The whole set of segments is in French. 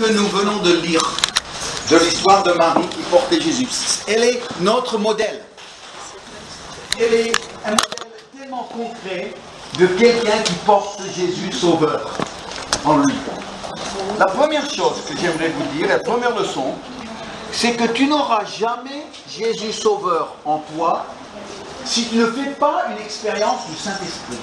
que nous venons de lire de l'histoire de Marie qui portait Jésus, elle est notre modèle. Elle est un modèle tellement concret de quelqu'un qui porte Jésus sauveur en lui. La première chose que j'aimerais vous dire, la première leçon, c'est que tu n'auras jamais Jésus sauveur en toi si tu ne fais pas une expérience du Saint-Esprit.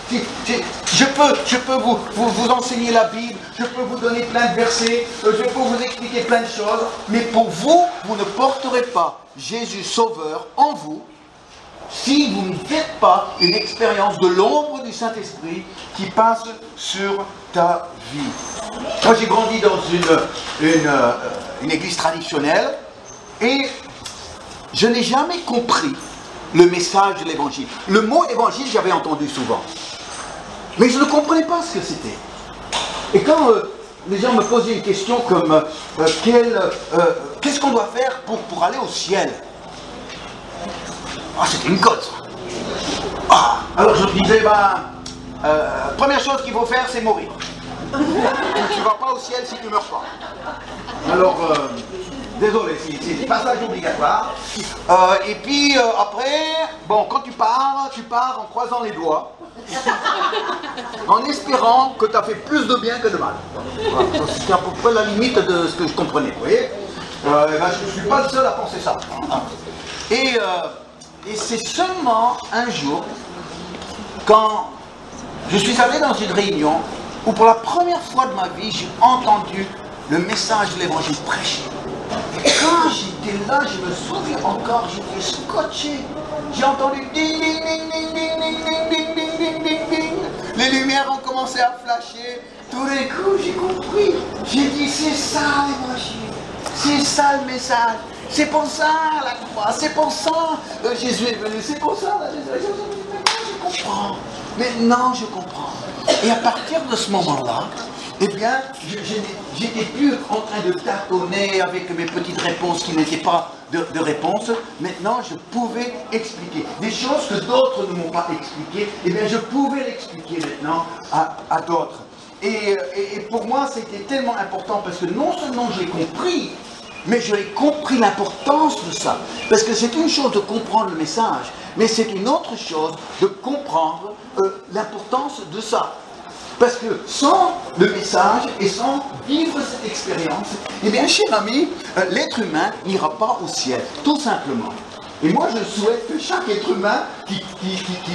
Je peux vous enseigner la Bible, je peux vous donner plein de versets, je peux vous expliquer plein de choses, mais pour vous, vous ne porterez pas Jésus sauveur en vous si vous ne faites pas une expérience de l'ombre du Saint-Esprit qui passe sur ta vie. Moi, j'ai grandi dans une église traditionnelle et je n'ai jamais compris le message de l'évangile. Le mot évangile, j'avais entendu souvent. Mais je ne comprenais pas ce que c'était. Et quand les gens me posaient une question comme qu'est-ce qu'on doit faire pour aller au ciel? Ah, c'était une cote. Ah, alors je me disais, première chose qu'il faut faire, c'est mourir. Tu ne vas pas au ciel si tu ne meurs pas. Alors, désolé, c'est passage obligatoire. Et puis après, bon, quand tu pars en croisant les doigts, en espérant que tu as fait plus de bien que de mal. Voilà. C'est à peu près la limite de ce que je comprenais. Vous voyez, je ne suis pas le seul à penser ça. Et c'est seulement un jour, quand je suis allé dans une réunion, où pour la première fois de ma vie, j'ai entendu le message de l'évangile prêché. Et quand j'étais là, je me souviens encore, j'étais scotché. J'ai entendu ding, ding, ding, ding, ding, ding, ding, ding, ding, ding, ding, ding. Les lumières ont commencé à flasher. Tout d'un coup, j'ai compris. J'ai dit, c'est ça l'évangile. C'est ça le message. C'est pour ça la croix. C'est pour ça Jésus est venu. C'est pour ça la résurrection. Maintenant, je comprends. Maintenant, je comprends. Et à partir de ce moment-là, eh bien, j'étais plus en train de tâtonner avec mes petites réponses qui n'étaient pas de réponses. Maintenant, je pouvais expliquer. Des choses que d'autres ne m'ont pas expliquées, eh bien, je pouvais l'expliquer maintenant à d'autres. Et pour moi, c'était tellement important parce que non seulement j'ai compris, mais j'ai compris l'importance de ça. Parce que c'est une chose de comprendre le message, mais c'est une autre chose de comprendre l'importance de ça. Parce que sans le message et sans vivre cette expérience, eh bien, cher ami, l'être humain n'ira pas au ciel, tout simplement. Et moi, je souhaite que chaque être humain qui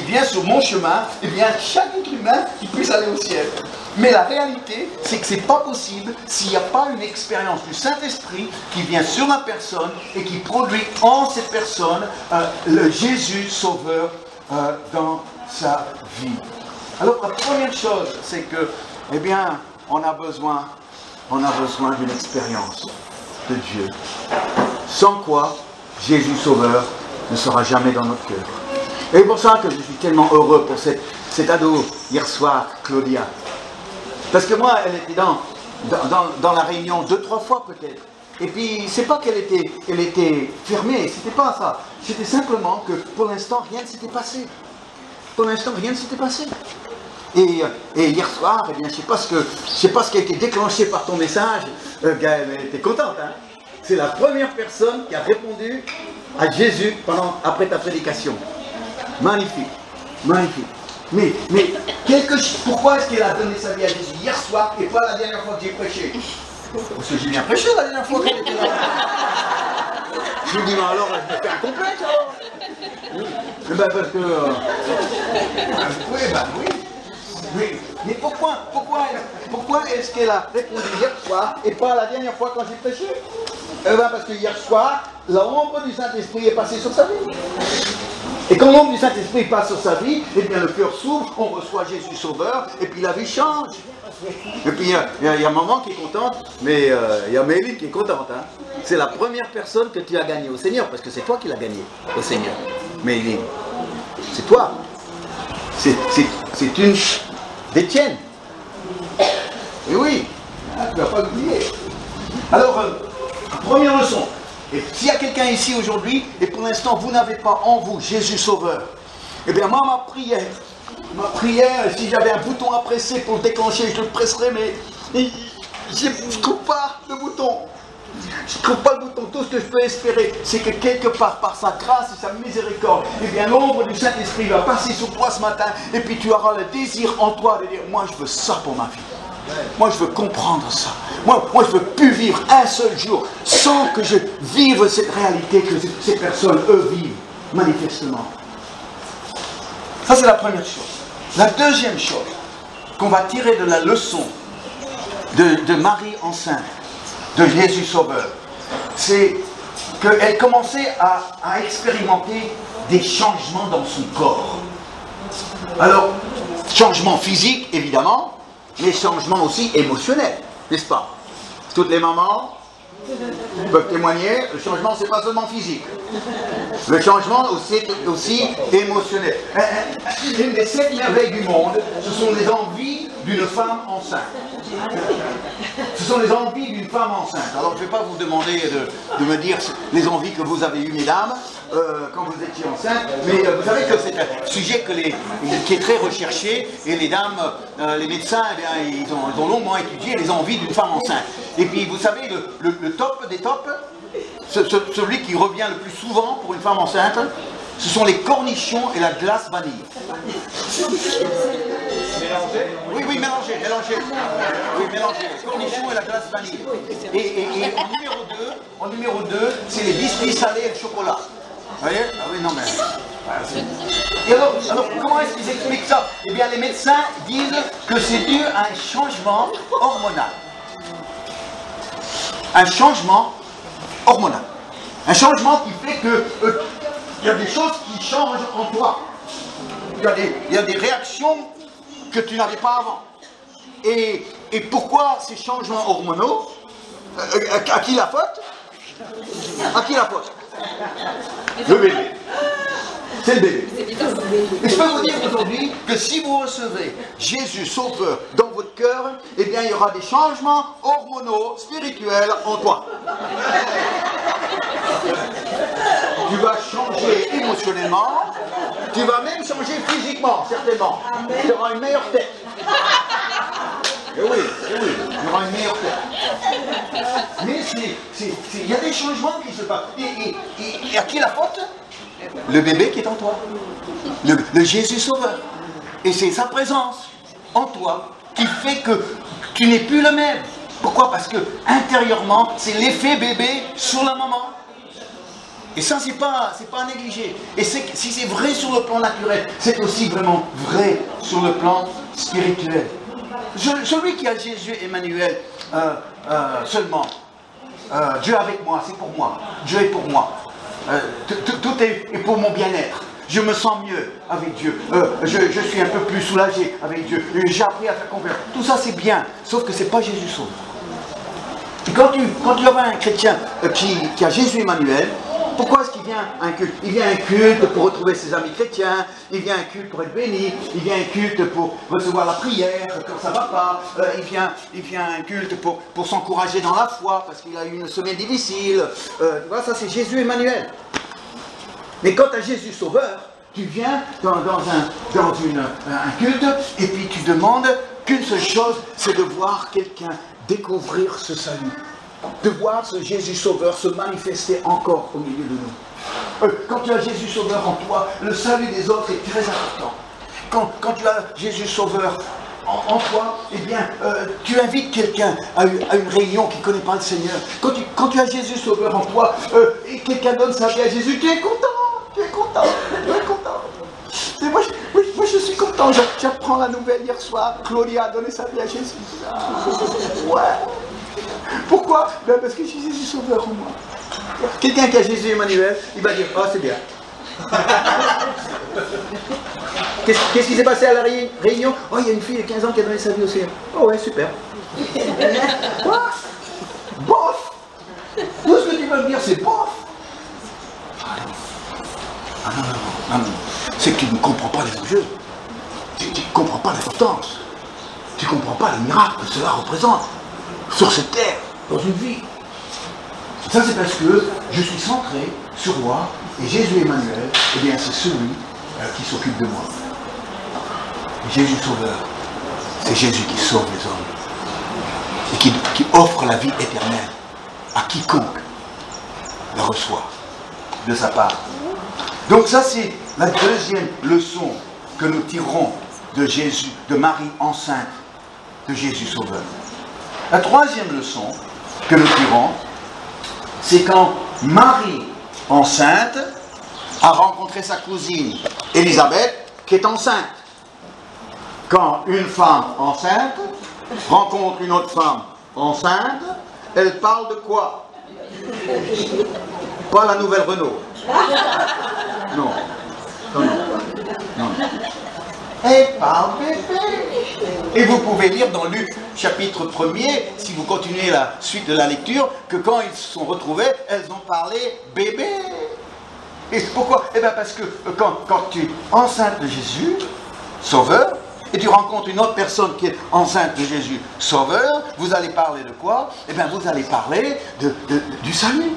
vient sur mon chemin, eh bien, chaque être humain qui puisse aller au ciel. Mais la réalité, c'est que ce n'est pas possible s'il n'y a pas une expérience du Saint-Esprit qui vient sur la personne et qui produit en cette personne le Jésus sauveur dans sa vie. Alors, la première chose, c'est que, eh bien, on a besoin d'une expérience de Dieu. Sans quoi, Jésus Sauveur ne sera jamais dans notre cœur. Et c'est pour ça que je suis tellement heureux pour cette ado hier soir, Claudia. Parce que moi, elle était dans la réunion 2-3 fois peut-être. Et puis, c'est pas qu'elle était fermée, c'était pas ça. C'était simplement que pour l'instant, rien ne s'était passé. Pour l'instant, rien ne s'était passé. Et hier soir, eh bien, je sais pas ce qui a été déclenché par ton message. Gaëlle, elle était contente, hein. C'est la première personne qui a répondu à Jésus après ta prédication. Magnifique, magnifique. Mais pourquoi est-ce qu'elle a donné sa vie à Jésus hier soir et pas la dernière fois que j'ai prêché? Parce que j'ai bien prêché la dernière fois qu'elle était là. Je lui dis, mais alors, je me fais un complexe alors. Eh ben parce que... oui. Mais pourquoi est-ce qu'elle a répondu hier soir et pas la dernière fois quand j'ai prêché? Eh bien parce que hier soir, l'ombre du Saint-Esprit est passée sur sa vie. Et quand l'ombre du Saint-Esprit passe sur sa vie, eh bien le cœur s'ouvre, on reçoit Jésus Sauveur, et puis la vie change. Et puis il y a maman qui est contente, mais il y a Méline qui est contente. Hein. C'est la première personne que tu as gagnée au Seigneur, parce que c'est toi qui l'as gagnée au Seigneur. Méline, c'est toi. C'est une des tiennes. Et oui, tu ne vas pas l'oublier. Alors, première leçon. Et s'il y a quelqu'un ici aujourd'hui, et pour l'instant vous n'avez pas en vous Jésus Sauveur, eh bien moi ma prière, si j'avais un bouton à presser pour le déclencher, je le presserais, mais je ne trouve pas le bouton. Je ne trouve pas le bouton. Tout ce que je peux espérer, c'est que quelque part, par sa grâce et sa miséricorde, eh bien l'ombre du Saint-Esprit va passer sur toi ce matin, et puis tu auras le désir en toi de dire, moi je veux ça pour ma vie. Moi je veux comprendre ça. Moi je ne veux plus vivre un seul jour sans que je vive cette réalité que ces personnes, eux, vivent manifestement. Ça c'est la première chose. La deuxième chose qu'on va tirer de la leçon de Marie enceinte, de Jésus Sauveur, c'est qu'elle commençait à expérimenter des changements dans son corps. Alors, changements physiques, évidemment, mais changements aussi émotionnels, n'est-ce pas? Toutes les mamans peuvent témoigner, le changement, c'est pas seulement physique. Le changement aussi émotionnel. Une des 7 merveilles du monde, ce sont les envies d'une femme enceinte. Ce sont les envies d'une femme enceinte. Alors je ne vais pas vous demander de me dire les envies que vous avez eues, mesdames, quand vous étiez enceinte, mais vous savez que c'est un sujet qui est très recherché, et les dames, les médecins, eh bien, ils ont longuement étudié les envies d'une femme enceinte. Et puis vous savez, le top des tops, celui qui revient le plus souvent pour une femme enceinte, ce sont les cornichons et la glace vanille. Oui, mélangez. Oui, mélangez. Cornichons et la glace vanille. Et en numéro 2, c'est les biscuits salés et le chocolat. Vous voyez? Ah oui, non mais... Et alors comment est-ce qu'ils expliquent ça? Eh bien, les médecins disent que c'est dû à un changement hormonal. Un changement hormonal. Un changement qui fait que il y a des choses qui changent en toi. Il y a des réactions que tu n'avais pas avant. Et pourquoi ces changements hormonaux? À qui la faute? À qui la faute? Le bébé. C'est le bébé. Et je peux vous dire aujourd'hui que si vous recevez Jésus Sauveur dans votre cœur, eh bien il y aura des changements hormonaux, spirituels en toi. Tu vas changer émotionnellement, tu vas même changer physiquement, certainement. Tu auras une meilleure tête. Et oui, il y aura une meilleure tête. Mais il y a des changements qui se passent. Et à qui la faute? Le bébé qui est en toi. Le Jésus Sauveur. Et c'est sa présence en toi qui fait que tu n'es plus le même. Pourquoi? Parce que intérieurement, c'est l'effet bébé sur la maman. Et ça, c'est pas à négliger. Et si c'est vrai sur le plan naturel, c'est aussi vraiment vrai sur le plan spirituel. Celui qui a Jésus Emmanuel seulement, Dieu avec moi, c'est pour moi. Dieu est pour moi. Tout est pour mon bien-être. Je me sens mieux avec Dieu. Je suis un peu plus soulagé avec Dieu. J'ai appris à faire confiance. Tout ça, c'est bien. Sauf que ce n'est pas Jésus Sauveur. Et quand tu as un chrétien qui a Jésus Emmanuel, pourquoi est-ce qu'il vient à un culte? Il vient à un culte pour retrouver ses amis chrétiens, il vient à un culte pour être béni, il vient à un culte pour recevoir la prière quand ça ne va pas, il vient à un culte pour s'encourager dans la foi parce qu'il a eu une semaine difficile. Voilà, ça c'est Jésus Emmanuel. Mais quand tu as Jésus Sauveur, tu viens dans un culte et puis tu demandes qu'une seule chose, c'est de voir quelqu'un découvrir ce salut. De voir ce Jésus Sauveur se manifester encore au milieu de nous. Quand tu as Jésus Sauveur en toi, le salut des autres est très important. Quand tu as Jésus Sauveur en toi, eh bien, tu invites quelqu'un à une réunion qui ne connaît pas le Seigneur. Quand tu as Jésus Sauveur en toi, et quelqu'un donne sa vie à Jésus, tu es content. Et moi, je suis content. J'apprends la nouvelle hier soir. Claudia a donné sa vie à Jésus. Ouais. Pourquoi? Ben parce que j'ai Jésus Sauveur en moi. Quelqu'un qui a Jésus Emmanuel, il va dire, oh c'est bien. Qu'est-ce qui s'est passé à la réunion? Oh, il y a une fille de 15 ans qui a donné sa vie au Seigneur. Oh ouais, super. Quoi? Bof. Tout ce que tu veux me dire, c'est bof. Non. C'est que tu ne comprends pas les enjeux. Tu ne comprends pas l'importance. Tu ne comprends pas le miracle que cela représente sur cette terre, dans une vie. Ça, c'est parce que je suis centré sur moi, et Jésus Emmanuel, eh bien, c'est celui qui s'occupe de moi. Et Jésus Sauveur, c'est Jésus qui sauve les hommes. Et qui offre la vie éternelle à quiconque le reçoit de sa part. Donc ça, c'est la deuxième leçon que nous tirons de Jésus, de Marie enceinte, de Jésus Sauveur. La troisième leçon que nous tirons, c'est quand Marie enceinte a rencontré sa cousine Élisabeth qui est enceinte. Quand une femme enceinte rencontre une autre femme enceinte, elle parle de quoi? Pas la nouvelle Renault. Non. Non, non. Non. Elle parle bébé. Et vous pouvez lire dans Luc chapitre 1er, si vous continuez la suite de la lecture, que quand ils se sont retrouvés, elles ont parlé bébé. Et pourquoi? Eh bien parce que quand tu es enceinte de Jésus, Sauveur, et tu rencontres une autre personne qui est enceinte de Jésus, Sauveur, vous allez parler de quoi? Eh bien vous allez parler du salut.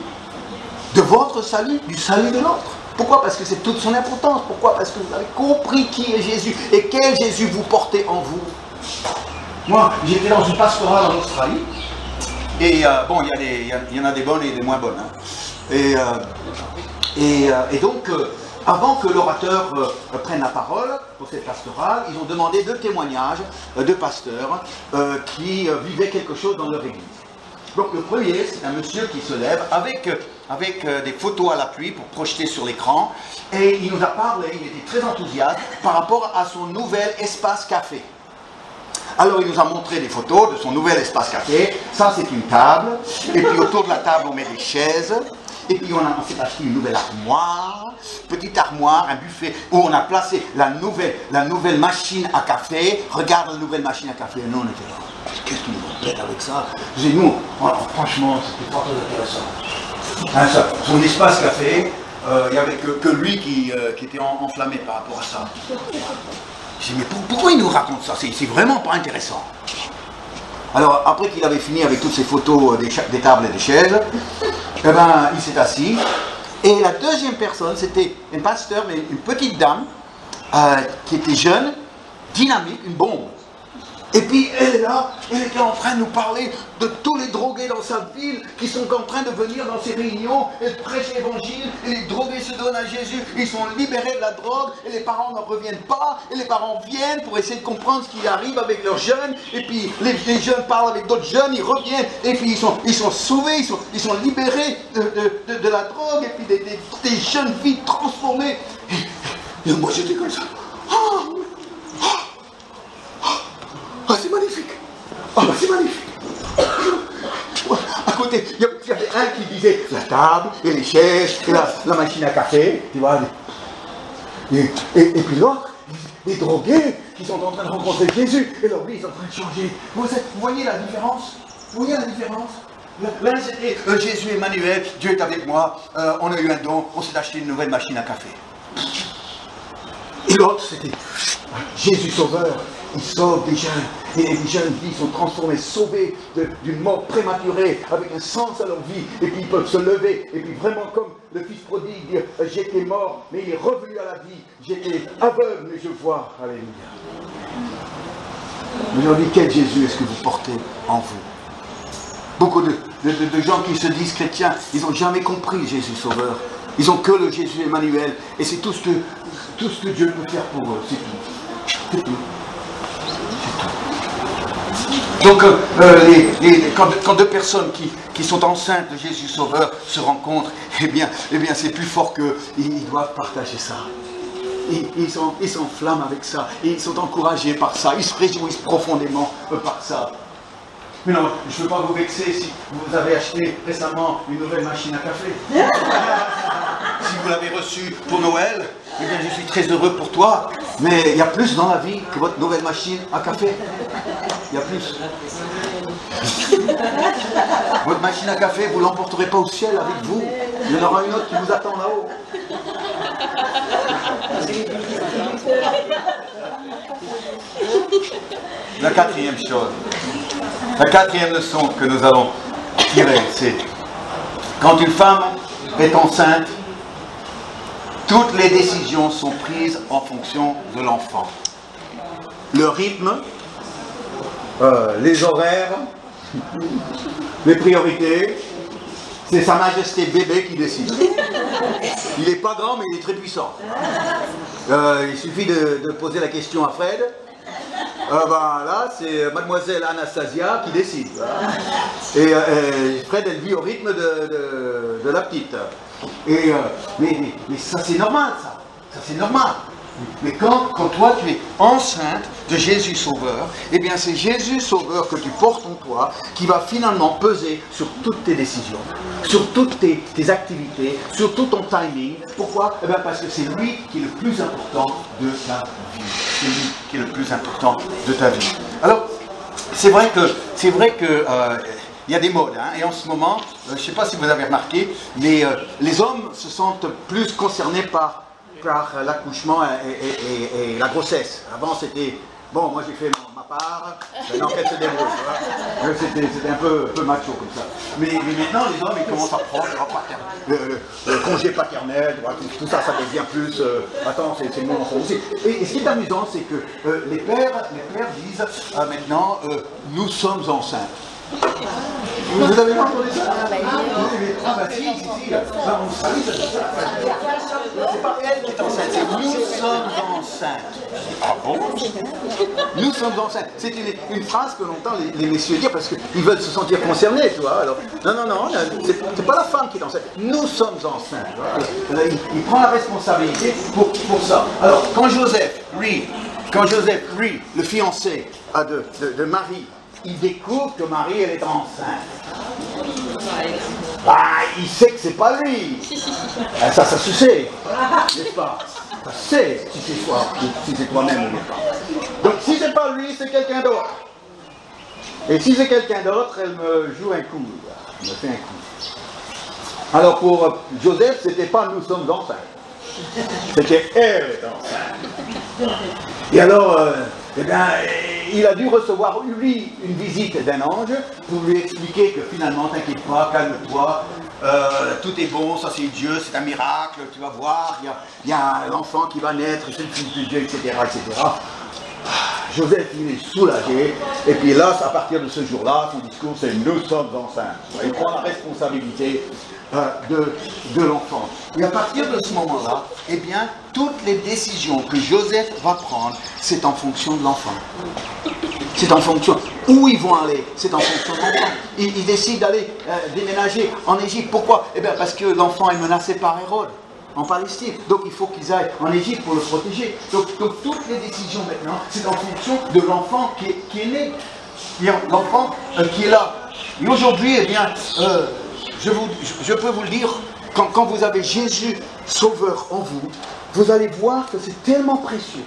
De votre salut, du salut de l'autre. Pourquoi? Parce que c'est toute son importance. Pourquoi? Parce que vous avez compris qui est Jésus et quel Jésus vous portez en vous. Moi, j'étais dans une pastorale en Australie, et bon, il y en a des bonnes et des moins bonnes. Hein. Et donc, avant que l'orateur prenne la parole pour cette pastorale, ils ont demandé 2 témoignages de pasteurs qui vivaient quelque chose dans leur église. Donc le premier, c'est un monsieur qui se lève avec des photos à l'appui pour projeter sur l'écran, et il nous a parlé, il était très enthousiaste par rapport à son nouvel espace café. Alors il nous a montré des photos de son nouvel espace café. Ça c'est une table, et puis autour de la table on met des chaises, et puis on s'est acheté une nouvelle armoire, petite armoire, un buffet où on a placé la nouvelle machine à café. Regarde la nouvelle machine à café. Et nous on était là. Qu'est-ce qu'ils nous ont avec ça? J'ai dit, nous, franchement, c'était pas très intéressant. Hein, ça, son espace café, il n'y avait que lui qui était enflammé par rapport à ça. J'ai dit, mais pourquoi il nous raconte ça? C'est vraiment pas intéressant. Alors, après qu'il avait fini avec toutes ces photos des tables et des chaises, eh ben, il s'est assis. Et la deuxième personne, c'était une pasteur, mais une petite dame, qui était jeune, dynamique, une bombe. Et puis elle est là, elle était en train de nous parler de tous les drogués dans sa ville qui sont en train de venir dans ces réunions et de prêcher l'évangile, et les drogués se donnent à Jésus, ils sont libérés de la drogue, et les parents n'en reviennent pas, et les parents viennent pour essayer de comprendre ce qui arrive avec leurs jeunes, et puis les jeunes parlent avec d'autres jeunes, ils reviennent, et puis ils sont sauvés, ils sont libérés de la drogue, et puis des jeunes vies transformées. Et moi j'étais comme ça. Ah, c'est magnifique! Ah, bah, c'est magnifique! À côté, il y avait un qui disait la table, et les chaises, et la machine à café, tu vois. Et puis l'autre, les drogués qui sont en train de rencontrer Jésus, et leur vie est en train de changer. Vous voyez la différence? Vous voyez la différence? L'un c'était Jésus Emmanuel, Dieu est avec moi, on a eu un don, on s'est acheté une nouvelle machine à café. Et l'autre c'était Jésus Sauveur. Il sauve des jeunes, et les jeunes vies sont transformées, sauvées d'une mort prématurée, avec un sens à leur vie, et puis ils peuvent se lever, et puis vraiment comme le fils prodigue, dire j'étais mort, mais il est revenu à la vie, j'étais aveugle, mais je vois, alléluia. Aujourd'hui, quel Jésus est-ce que vous portez en vous? Beaucoup de gens qui se disent chrétiens, ils n'ont jamais compris Jésus Sauveur, ils n'ont que le Jésus Emmanuel, et c'est tout ce que Dieu peut faire pour eux, c'est tout. C'est tout. Donc, quand 2 personnes qui sont enceintes de Jésus Sauveur se rencontrent, eh bien c'est plus fort qu'eux. Ils doivent partager ça. Ils s'enflamment avec ça. Ils sont encouragés par ça. Ils se réjouissent profondément par ça. Mais non, je ne veux pas vous vexer si vous avez acheté récemment une nouvelle machine à café. Si vous l'avez reçue pour Noël, eh bien je suis très heureux pour toi. Mais il y a plus dans la vie que votre nouvelle machine à café. Il y a plus. Votre machine à café, vous ne l'emporterez pas au ciel avec vous. Il y en aura une autre qui vous attend là-haut. La quatrième chose, la quatrième leçon que nous allons tirer, c'est quand une femme est enceinte, toutes les décisions sont prises en fonction de l'enfant. Le rythme, les horaires, Les priorités, c'est Sa Majesté bébé qui décide. Il n'est pas grand, mais il est très puissant. Il suffit de poser la question à Fred. Là, c'est mademoiselle Anastasia qui décide. Et Fred, elle vit au rythme de la petite. Mais ça, c'est normal, ça. Ça, c'est normal. Mais quand toi, tu es enceinte de Jésus Sauveur, eh bien, c'est Jésus Sauveur que tu portes en toi qui va finalement peser sur toutes tes décisions, sur toutes tes activités, sur tout ton timing. Pourquoi? Eh bien, parce que c'est lui qui est le plus important de ta vie. C'est lui qui est le plus important de ta vie. Alors, c'est vrai que il y a des modes, hein, et en ce moment, je ne sais pas si vous avez remarqué, mais les hommes se sentent plus concernés par l'accouchement et la grossesse. Avant, c'était, bon, moi j'ai fait ma part, maintenant qu'elle se débrouille. C'était un peu macho comme ça. Mais maintenant, les hommes, ils commencent à prendre le congé paternel, tout ça, ça devient plus, attends, c'est mon enfant aussi. Et ce qui est amusant, c'est que les pères disent, maintenant, nous sommes enceintes. Vous avez pas entendu ça? Si. C'est pas elle qui est enceinte, c'est nous sommes enceintes. Ah bon? Nous sommes enceintes. C'est une phrase que l'on entend les messieurs dire parce qu'ils veulent se sentir concernés, tu vois. Alors, non, c'est pas la femme qui est enceinte. Nous sommes enceintes. Il prend la responsabilité pour ça. Alors, quand Joseph, lui, le fiancé de Marie, il découvre que Marie, elle est enceinte. Il sait que c'est pas lui. Ça se sait, n'est-ce pas? Ça se sait si c'est toi-même ou pas. Donc si c'est pas lui, c'est quelqu'un d'autre. Et si c'est quelqu'un d'autre, elle me joue un coup. Elle me fait un coup. Alors pour Joseph, c'était pas nous sommes enceintes. C'était elle est enceinte. Et alors, il a dû recevoir, lui, une visite d'un ange pour lui expliquer que finalement, t'inquiète pas, calme-toi, tout est bon, ça c'est Dieu, c'est un miracle, tu vas voir, il y a l'enfant qui va naître, c'est le fils de Dieu, etc., etc. Joseph, il est soulagé, et puis là, à partir de ce jour-là, son discours, c'est « nous sommes enceintes ». Il prend la responsabilité de l'enfant. Et à partir de ce moment-là, eh bien, toutes les décisions que Joseph va prendre, c'est en fonction de l'enfant. C'est en fonction où ils vont aller, c'est en fonction de l'enfant. Il décide d'aller déménager en Égypte. Pourquoi? Eh bien, parce que l'enfant est menacé par Hérode en Palestine. Donc il faut qu'ils aillent en Égypte pour le protéger. Donc toutes les décisions maintenant, c'est en fonction de l'enfant qui est né. L'enfant qui est là. Et aujourd'hui, eh bien, je peux vous le dire, quand vous avez Jésus Sauveur en vous, vous allez voir que c'est tellement précieux.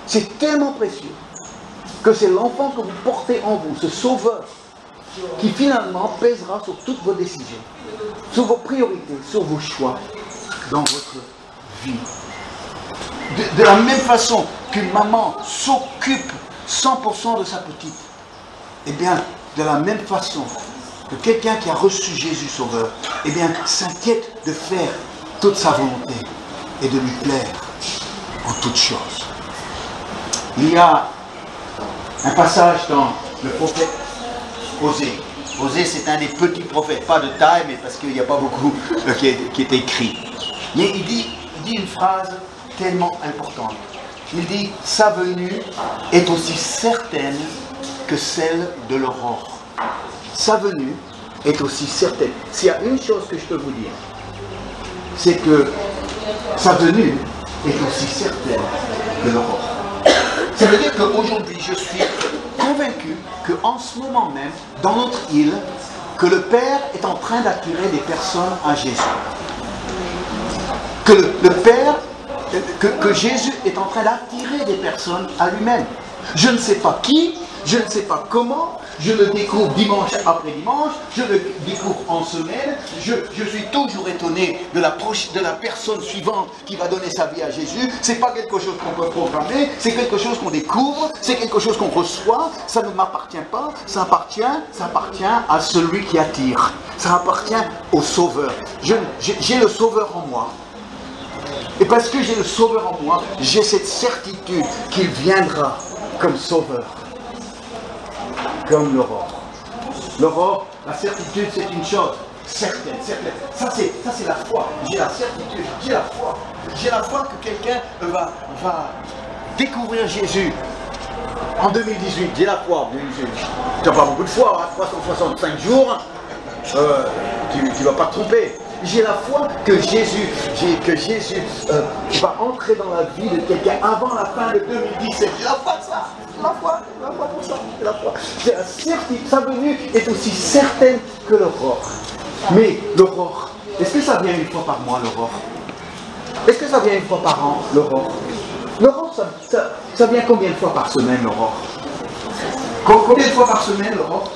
C'est tellement précieux que c'est l'enfant que vous portez en vous, ce Sauveur, qui finalement pèsera sur toutes vos décisions, sur vos priorités, sur vos choix dans votre vie. De la même façon qu'une maman s'occupe 100% de sa petite, eh bien, de la même façon que quelqu'un qui a reçu Jésus Sauveur, eh bien, s'inquiète de faire toute sa volonté et de lui plaire en toutes choses. Il y a un passage dans le prophète Osée. Osée, c'est un des petits prophètes, pas de taille, mais parce qu'il n'y a pas beaucoup qui est écrit. Mais il dit une phrase tellement importante. Il dit « Sa venue est aussi certaine que celle de l'aurore. » Sa venue est aussi certaine. S'il y a une chose que je peux vous dire, c'est que sa venue est aussi certaine que l'aurore. Ça veut dire qu'aujourd'hui, je suis convaincu qu'en ce moment même, dans notre île, que le Père est en train d'attirer des personnes à Jésus. Que le Père, que Jésus est en train d'attirer des personnes à lui-même. Je ne sais pas qui, je ne sais pas comment, je le découvre dimanche après dimanche, je le découvre en semaine, je suis toujours étonné de la personne suivante qui va donner sa vie à Jésus. C'est pas quelque chose qu'on peut programmer, c'est quelque chose qu'on découvre, c'est quelque chose qu'on reçoit, ça ne m'appartient pas, ça appartient à celui qui attire, ça appartient au Sauveur. J'ai le Sauveur en moi. Et parce que j'ai le Sauveur en moi, j'ai cette certitude qu'il viendra comme Sauveur, comme l'aurore. L'aurore, la certitude, c'est une chose certaine, certaine. Ça, c'est la foi. J'ai la certitude, j'ai la foi. J'ai la foi que quelqu'un va découvrir Jésus. En 2018, j'ai la foi. Tu n'as pas beaucoup de foi, hein, 365 jours, tu ne vas pas te tromper. J'ai la foi que Jésus va entrer dans la vie de quelqu'un avant la fin de 2017. J'ai la foi de ça. J'ai la foi pour ça. J'ai la foi. J'ai la certitude. Sa venue est aussi certaine que l'aurore. Mais l'aurore, est-ce que ça vient une fois par mois, l'aurore? Est-ce que ça vient une fois par an, l'aurore? L'aurore, ça vient combien de fois par semaine, l'aurore? Combien de fois par semaine, l'aurore?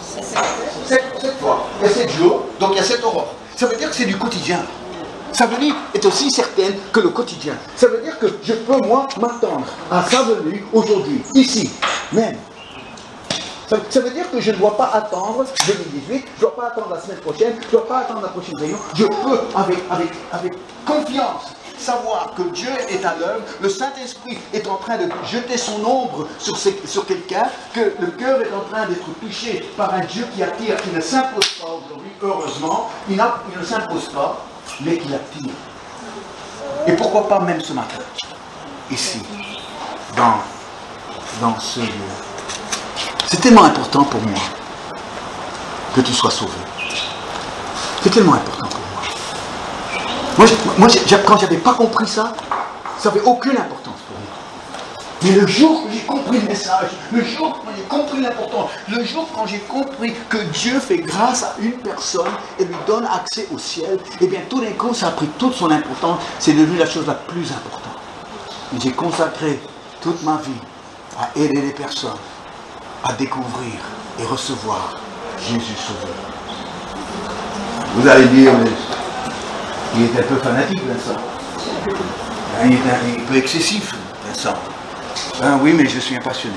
7 fois. Il y a 7 jours, donc il y a 7 aurores. Ça veut dire que c'est du quotidien. Sa venue est aussi certaine que le quotidien. Ça veut dire que je peux, moi, m'attendre à sa venue aujourd'hui, ici, même. Ça veut dire que je ne dois pas attendre 2018, je ne dois pas attendre la semaine prochaine, je ne dois pas attendre la prochaine réunion. Je peux, avec confiance, savoir que Dieu est à l'œuvre, le Saint-Esprit est en train de jeter son ombre sur quelqu'un, que le cœur est en train d'être touché par un Dieu qui attire, qui ne s'impose pas aujourd'hui, heureusement, il ne s'impose pas, mais qui attire. Et pourquoi pas même ce matin, ici, dans ce lieu. C'est tellement important pour moi que tu sois sauvé. C'est tellement important pour moi. Moi, quand j'avais pas compris ça, ça n'avait aucune importance pour moi. Mais le jour où j'ai compris le message, le jour où j'ai compris l'importance, le jour quand j'ai compris que Dieu fait grâce à une personne et lui donne accès au ciel, et bien tout d'un coup, ça a pris toute son importance. C'est devenu la chose la plus importante. Et j'ai consacré toute ma vie à aider les personnes à découvrir et recevoir Jésus Sauveur. Vous allez dire, mais il est un peu fanatique, Vincent. Il est un peu excessif, Vincent. Ben oui, mais je suis un passionné.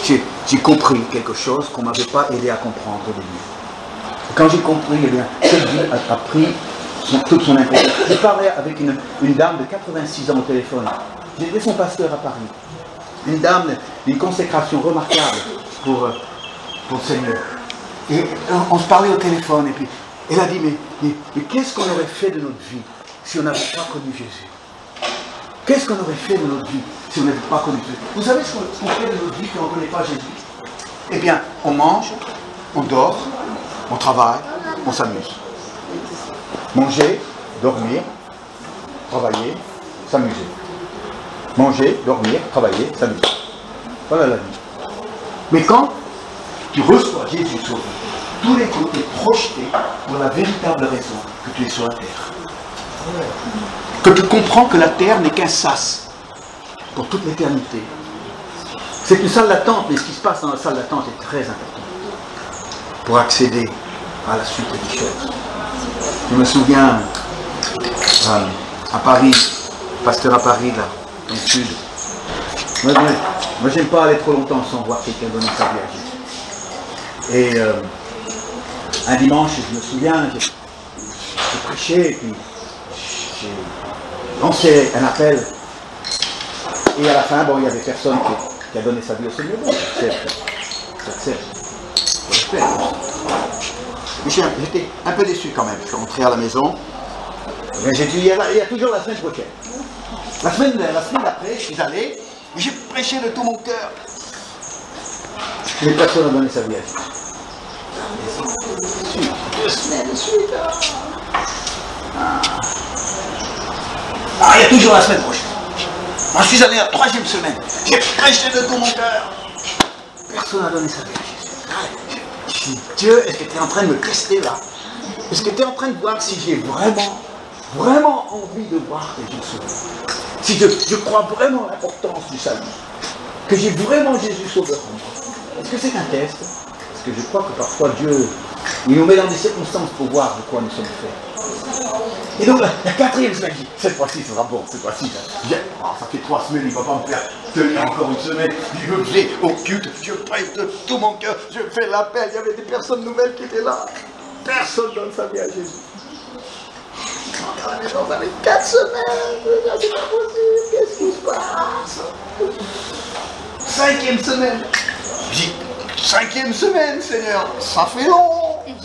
J'ai compris quelque chose qu'on ne m'avait pas aidé à comprendre au début. Quand j'ai compris, eh bien, cette vie a pris toute son importance. J'ai parlé avec une dame de 86 ans au téléphone. J'étais son pasteur à Paris. Une dame d'une consécration remarquable pour le Seigneur. Et on se parlait au téléphone, et puis elle a dit, mais qu'est-ce qu'on aurait fait de notre vie si on n'avait pas connu Jésus? Qu'est-ce qu'on aurait fait de notre vie si on n'avait pas connu Jésus? Vous savez ce qu'on fait de notre vie quand on ne connaît pas Jésus? Eh bien, on mange, on dort, on travaille, on s'amuse. Manger, dormir, travailler, s'amuser. Manger, dormir, travailler, s'amuser. Voilà la vie. Mais quand tu reçois Jésus Sauveur, tous les côtés projetés pour la véritable raison que tu es sur la terre. Que tu comprends que la terre n'est qu'un sas pour toute l'éternité. C'est une salle d'attente, mais ce qui se passe dans la salle d'attente est très important pour accéder à la suite des choses. Je me souviens à Paris, pasteur à Paris, là, dans le sud. Moi, j'aime pas aller trop longtemps sans voir quelqu'un donner sa vie à Jésus. Et un dimanche, je me souviens, j'ai prêché, et puis j'ai lancé un appel. Et à la fin, bon, il y avait personne qui a donné sa vie au Seigneur. Bon, j'accepte. J'étais un peu déçu quand même. Je suis rentré à la maison. Mais j'ai dit, il y a toujours la semaine prochaine. La semaine d'après, je suis allé, j'ai prêché de tout mon cœur. Mais personne n'a donné sa vie à Jésus. 2 semaines de suite. Il y a toujours la semaine prochaine. Moi, je suis allé à la 3e semaine. J'ai prêché de tout mon cœur. Personne n'a donné sa vie à Jésus. Je dis, Dieu, est-ce que tu es en train de me tester là? Est-ce que tu es en train de voir si j'ai vraiment envie de voir Jésus Sauveur? Si je crois vraiment à l'importance du salut, que j'ai vraiment Jésus Sauveur en moi. Est-ce que c'est un test? Parce que je crois que parfois Dieu, il nous met dans des circonstances pour voir de quoi nous sommes faits. Et donc la 4e semaine, cette fois-ci, ce sera bon, cette fois-ci. Ça fait 3 semaines, il ne va pas me faire tenir encore une semaine. Je vais au culte, je prêche de tout mon cœur, je fais l'appel. Il y avait des personnes nouvelles qui étaient là. Personne donne sa vie à Jésus. Dans la maison, ça fait 4 semaines, c'est pas possible, qu'est-ce qui se passe? 5e semaine, 5e semaine, Seigneur. Ça fait long.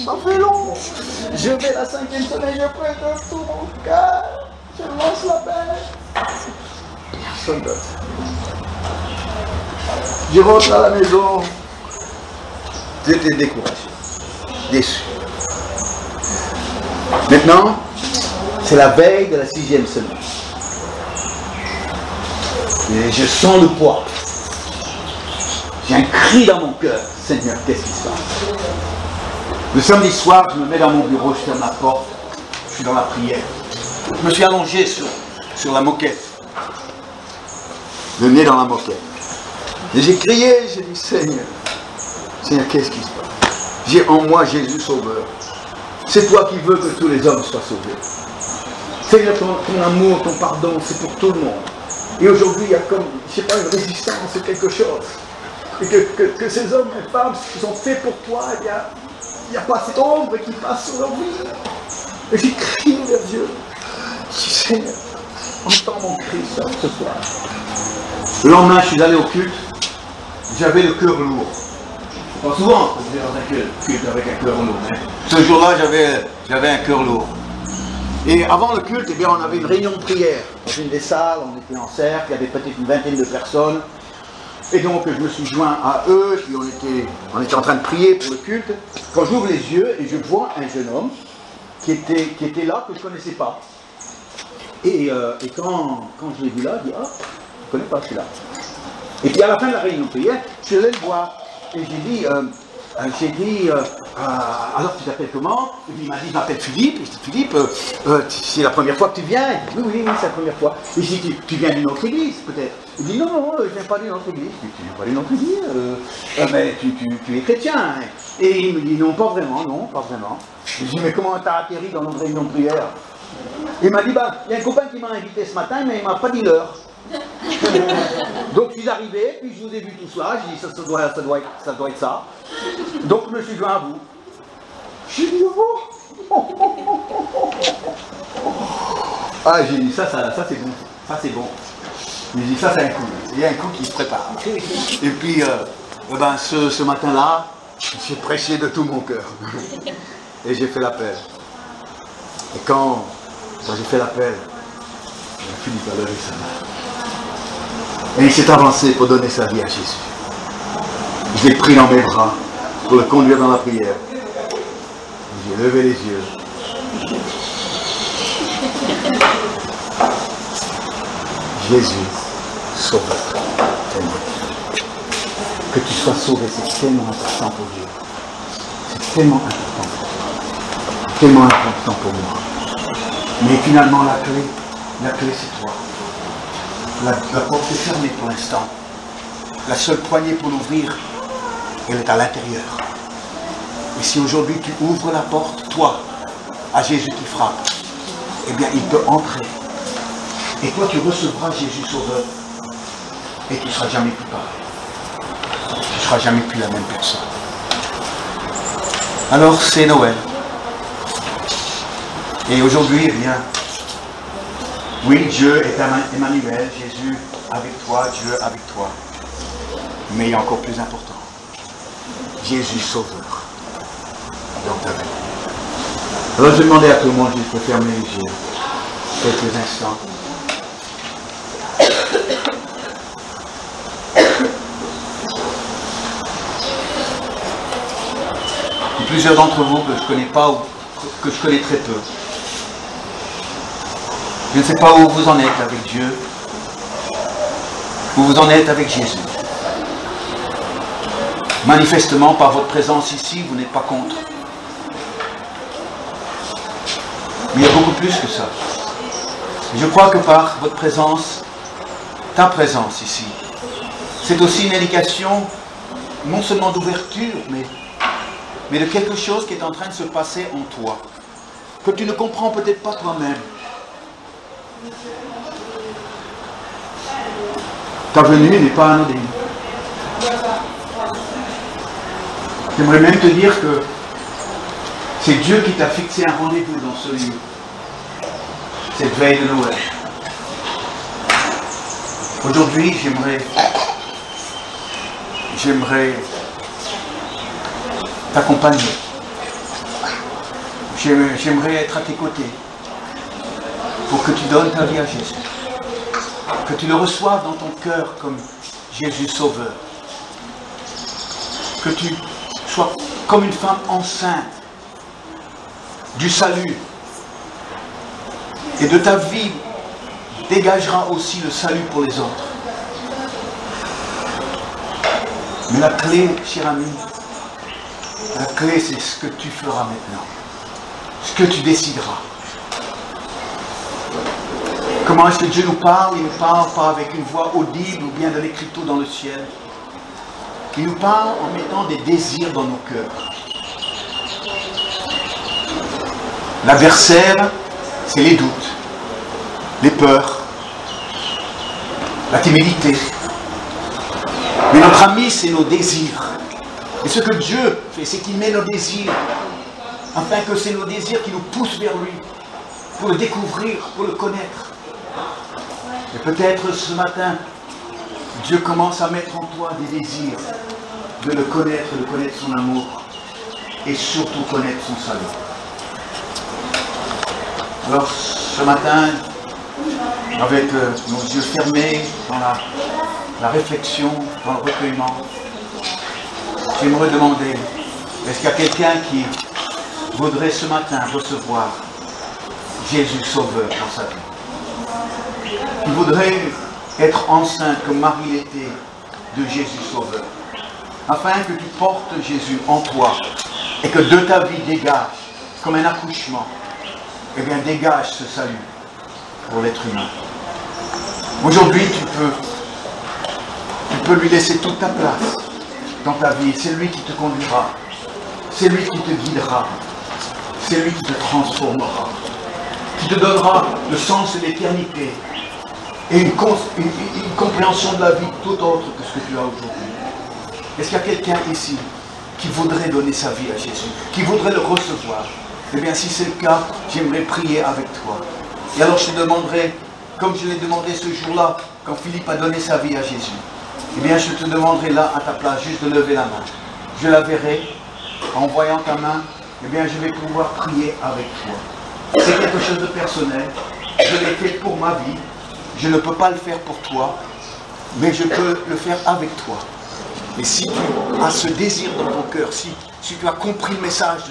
Ça fait long. Je vais la 5e semaine, je prête tout mon cœur. Je lance l'appel. Personne d'autre. Je rentre à la maison. J'étais découragé, déçu. Maintenant, c'est la veille de la 6e semaine. Et je sens le poids. J'ai un cri dans mon cœur. Seigneur, qu'est-ce qui se passe? Le samedi soir, je me mets dans mon bureau, je ferme la porte, je suis dans la prière. Je me suis allongé sur la moquette. Le nez dans la moquette. Et j'ai crié, j'ai dit, Seigneur, qu'est-ce qui se passe? J'ai en moi Jésus Sauveur. C'est toi qui veux que tous les hommes soient sauvés. Seigneur, ton amour, ton pardon, c'est pour tout le monde. Et aujourd'hui, il y a comme, je ne sais pas, une résistance ou quelque chose. Et que ces hommes et femmes qui sont faits pour toi, il n'y a pas cette ombre qui passe sur leur vie. Et j'ai crié vers Dieu. Je dis, Seigneur, entends mon cri ce soir. Le lendemain, je suis allé au culte. J'avais le cœur lourd. Pas souvent, je vais dans un culte avec un cœur lourd. Mais ce jour-là, j'avais un cœur lourd. Et avant le culte, eh bien, on avait une réunion de prière. Dans une des salles, on était en cercle, il y avait peut-être une vingtaine de personnes. Et donc, je me suis joint à eux, puis on était en train de prier pour le culte. Quand j'ouvre les yeux, et je vois un jeune homme qui était là, que je ne connaissais pas. Et quand je l'ai vu là, je dis, ah, je ne connais pas celui-là. Et puis à la fin de la réunion de prière, je suis allé le voir. Et j'ai dit, alors tu t'appelles comment? Et puis il m'a dit, je m'appelle Philippe. Et je dis, Philippe, c'est la première fois que tu viens? Il dit, oui, c'est la première fois. Et j'ai dit, tu viens d'une autre église peut-être? Il dit, non, je ne viens pas d'une autre église. Je dis, tu viens pas d'une autre église? Mais tu es chrétien. Hein. Et il me dit, non, pas vraiment. Je dis, mais comment tu as atterri dans notre réunion de prière? Il m'a dit, il y a un copain qui m'a invité ce matin, mais il ne m'a pas dit l'heure. Donc je suis arrivé, puis je vous ai vu tout cela, j'ai dit ça doit être ça. Donc je me suis joint à vous. J'ai dit ah, j'ai dit ça c'est bon, ça c'est bon. J'ai dit ça c'est un coup, il y a un coup qui se prépare. Et puis ce matin-là, j'ai prêché de tout mon cœur. Et j'ai fait l'appel. Et quand j'ai fait l'appel, Philippe a levé sa main. Et il s'est avancé pour donner sa vie à Jésus. Je l'ai pris dans mes bras pour le conduire dans la prière. J'ai levé les yeux. Jésus, sauveur. Que tu sois sauvé, c'est tellement important pour Dieu. C'est tellement important. Tellement important pour moi. Mais finalement, la clé c'est toi. La porte est fermée pour l'instant. La seule poignée pour l'ouvrir, elle est à l'intérieur. Et si aujourd'hui tu ouvres la porte, toi, à Jésus qui frappe, eh bien il peut entrer. Et toi tu recevras Jésus Sauveur. Et tu ne seras jamais plus pareil. Tu ne seras jamais plus la même personne. Alors c'est Noël. Et aujourd'hui, eh bien, oui, Dieu est Emmanuel, Jésus avec toi, Dieu avec toi. Mais il y a encore plus important. Jésus Sauveur dans ta vie. Alors je vais demander à tout le monde juste de fermer les yeux quelques instants. Il y a plusieurs d'entre vous que je ne connais pas ou que je connais très peu. Je ne sais pas où vous en êtes avec Dieu, où vous en êtes avec Jésus. Manifestement, par votre présence ici, vous n'êtes pas contre. Mais il y a beaucoup plus que ça. Je crois que par votre présence, ta présence ici, c'est aussi une indication, non seulement d'ouverture, mais de quelque chose qui est en train de se passer en toi, que tu ne comprends peut-être pas toi-même. Ta venue n'est pas anodine. J'aimerais même te dire que c'est Dieu qui t'a fixé un rendez-vous dans ce lieu. Cette veille de Noël. Aujourd'hui, j'aimerais t'accompagner. J'aimerais être à tes côtés pour que tu donnes ta vie à Jésus. Que tu le reçoives dans ton cœur comme Jésus Sauveur. Que tu sois comme une femme enceinte du salut. Et de ta vie dégagera aussi le salut pour les autres. Mais la clé, cher ami, la clé c'est ce que tu feras maintenant. Ce que tu décideras. Comment est-ce que Dieu nous parle? Il ne nous parle pas avec une voix audible ou bien de l'écriture dans le ciel. Il nous parle en mettant des désirs dans nos cœurs. L'adversaire, c'est les doutes, les peurs, la timidité. Mais notre ami, c'est nos désirs. Et ce que Dieu fait, c'est qu'il met nos désirs, afin que c'est nos désirs qui nous poussent vers lui, pour le découvrir, pour le connaître. Et peut-être ce matin, Dieu commence à mettre en toi des désirs de le connaître son amour, et surtout connaître son salut. Alors ce matin, avec nos yeux fermés, dans la réflexion, dans le recueillement, j'aimerais demander, est-ce qu'il y a quelqu'un qui voudrait ce matin recevoir Jésus Sauveur dans sa vie? Qui voudrait être enceinte comme Marie l'était de Jésus Sauveur, afin que tu portes Jésus en toi et que de ta vie dégage, comme un accouchement, eh bien dégage ce salut pour l'être humain. Aujourd'hui, tu peux lui laisser toute ta place dans ta vie. C'est lui qui te conduira, c'est lui qui te guidera, c'est lui qui te transformera, qui te donnera le sens de l'éternité et une compréhension de la vie tout autre que ce que tu as aujourd'hui. Est-ce qu'il y a quelqu'un ici qui voudrait donner sa vie à Jésus, qui voudrait le recevoir? Eh bien, si c'est le cas, j'aimerais prier avec toi. Et alors, je te demanderai, comme je l'ai demandé ce jour-là, quand Philippe a donné sa vie à Jésus, eh bien, je te demanderai là, à ta place, juste de lever la main. Je la verrai, en voyant ta main, eh bien, je vais pouvoir prier avec toi. C'est quelque chose de personnel. Je l'ai fait pour ma vie. Je ne peux pas le faire pour toi, mais je peux le faire avec toi. Et si tu as ce désir dans ton cœur, si tu as compris le message,